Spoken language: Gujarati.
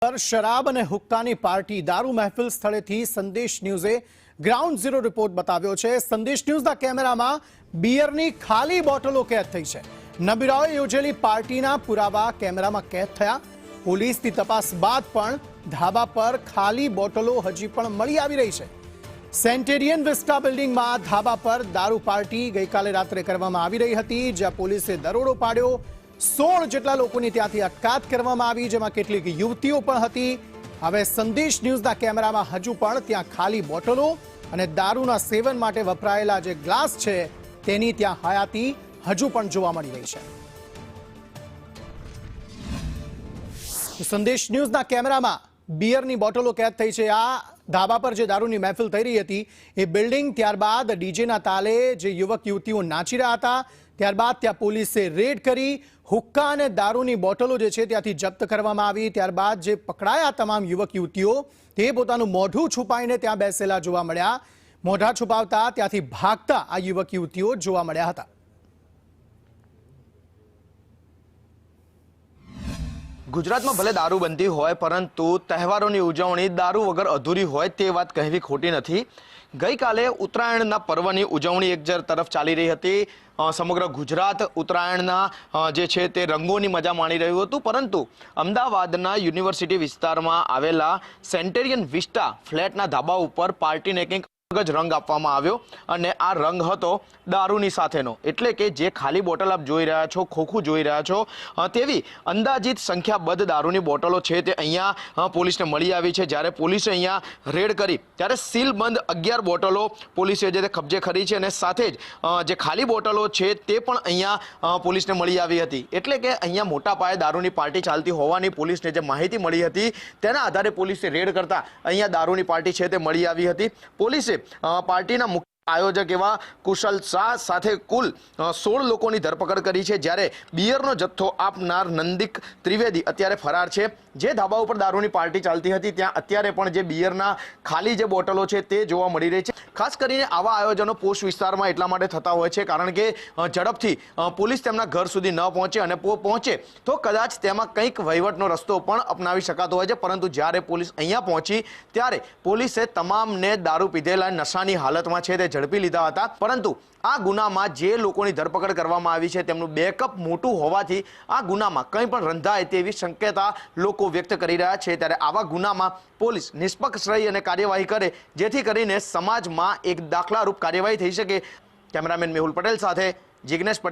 પર શરાબ અને હુક્કાની પાર્ટી દારૂ મહેફિલ સ્થળેથી સંદેશ ન્યૂઝે ગ્રાઉન્ડ ઝીરો રિપોર્ટ બતાવ્યો છે। સંદેશ ન્યૂઝના કેમેરામાં બિયરની ખાલી બોટલો કેદ થઈ છે। નબીરાઓએ યોજેલી પાર્ટીના પુરાવા કેમેરામાં કેદ થયા। પોલીસની તપાસ બાદ પણ ધાબા પર ખાલી બોટલો હજી પણ મળી આવી રહી છે। સેન્ટેરિયન વિસ્ટા બિલ્ડિંગમાં ધાબા પર દારૂ પાર્ટી ગઈકાલે રાત્રે કરવામાં આવી રહી હતી, જ્યાં પોલીસે દરોડો પાડ્યો। 16 જેટલા લોકોની ત્યાંથી અટકાયત કરવામાં આવી, જેમાં કેટલીક યુવતીઓ પણ હતી। હવે સંદેશ ન્યૂઝના કેમેરામાં હજુ પણ ત્યાં ખાલી બોટલો અને દારૂના સેવન માટે વપરાયેલા જે ગ્લાસ છે તેની ત્યાં હયાતી હજુ પણ જોવા મળી રહી છે। સંદેશ ન્યૂઝના કેમેરામાં બિયરની બોટલો કેદ થઈ છે। આ ધાબા પર જે દારૂની મહેફિલ થઈ રહી હતી એ બિલ્ડિંગ, ત્યારબાદ ડીજેના તાલે જે યુવક યુવતીઓ નાચી રહ્યા હતા, ત્યારબાદ ત્યાં પોલીસે રેડ કરી હુક્કા અને દારૂની બોટલો જે છે ત્યાંથી જપ્ત કરવામાં આવી। ત્યારબાદ જે પકડાયા તમામ યુવક યુવતીઓ તે પોતાનું મોઢું છુપાઈને ત્યાં બેસેલા જોવા મળ્યા। મોઢા છુપાવતા ત્યાંથી ભાગતા આ યુવક યુવતીઓ જોવા મળ્યા હતા। ગુજરાતમાં ભલે દારૂબંધી હોય, પરંતુ તહેવારોની ઉજવણી દારૂ વગર અધૂરી હોય તે વાત કહેવી ખોટી નથી। ગઈકાલે ઉત્તરાયણના પર્વની ઉજવણી એક તરફ ચાલી રહી હતી। સમગ્ર ગુજરાત ઉત્તરાયણના જે છે તે રંગોની મજા માણી રહ્યું હતું, પરંતુ અમદાવાદના યુનિવર્સિટી વિસ્તારમાં આવેલા સેન્ટેરિયન વિસ્ટા ફ્લેટના ધાબા ઉપર પાર્ટીને કંઈક જ રંગ આપવામાં આવ્યો, અને આ રંગ હતો દારૂની સાથેનો। એટલે કે જે ખાલી બોટલ આપ જોઈ રહ્યા છો, ખોખું જોઈ રહ્યા છો, તેવી અંદાજિત સંખ્યાબદ્ધ દારૂની બોટલો છે તે અહીંયા પોલીસને મળી આવી છે। જ્યારે પોલીસે અહીંયા રેડ કરી ત્યારે સીલબંધ 11 બોટલો પોલીસે જે તે કબજે કરી છે, અને સાથે જ જે ખાલી બોટલો છે તે પણ અહીંયા પોલીસને મળી આવી હતી। એટલે કે અહીંયા મોટા પાયે દારૂની પાર્ટી ચાલતી હોવાની પોલીસને જે માહિતી મળી હતી તેના આધારે પોલીસે રેડ કરતા અહીંયા દારૂની પાર્ટી છે તે મળી આવી હતી। પોલીસે પાર્ટીના મુખ્ય આયોજક એવા કુશલ શાહ સાથે કુલ 16 લોકોની ધરપકડ કરી છે। જ્યારે બિયરનો જથ્થો આપનાર નંદિક ત્રિવેદી અત્યારે ફરાર છે। જે ધાબા ઉપર દારૂની પાર્ટી ચાલતી હતી ત્યાં અત્યારે પણ જે બિયરના ખાલી જે બોટલો છે તે જોવા મળી રહી છે। ખાસ કરીને આવા આયોજનો પોસ્ટ વિસ્તારમાં એટલા માટે થતા હોય છે કારણ કે ઝડપથી પોલીસ તેમના ઘર સુધી ન પહોંચે, અને પહોંચે તો કદાચ તેમાં કંઈક વહીવટનો રસ્તો પણ અપનાવી શકાતો હોય છે। પરંતુ જ્યારે પોલીસ અહીંયા પહોંચી ત્યારે પોલીસે તમામને દારૂ પીધેલા નશાની હાલતમાં છે તે ઝડપી લીધા હતા। પરંતુ આ ગુનામાં જે લોકોની ધરપકડ કરવામાં આવી છે તેમનું બેકઅપ મોટું હોવાથી આ ગુનામાં કંઈ પણ રંધાય તેવી શક્યતા લોકો વ્યક્ત કરી રહ્યા છે। ત્યારે આવા ગુનામાં પોલીસ નિષ્પક્ષ રહી અને કાર્યવાહી કરે, જેથી કરીને સમાજમાં એક દાખલારૂપ કાર્યવાહી થઈ શકે। કેમેરામેન મેહુલ પટેલ સાથે જિગ્નેશ પટેલ।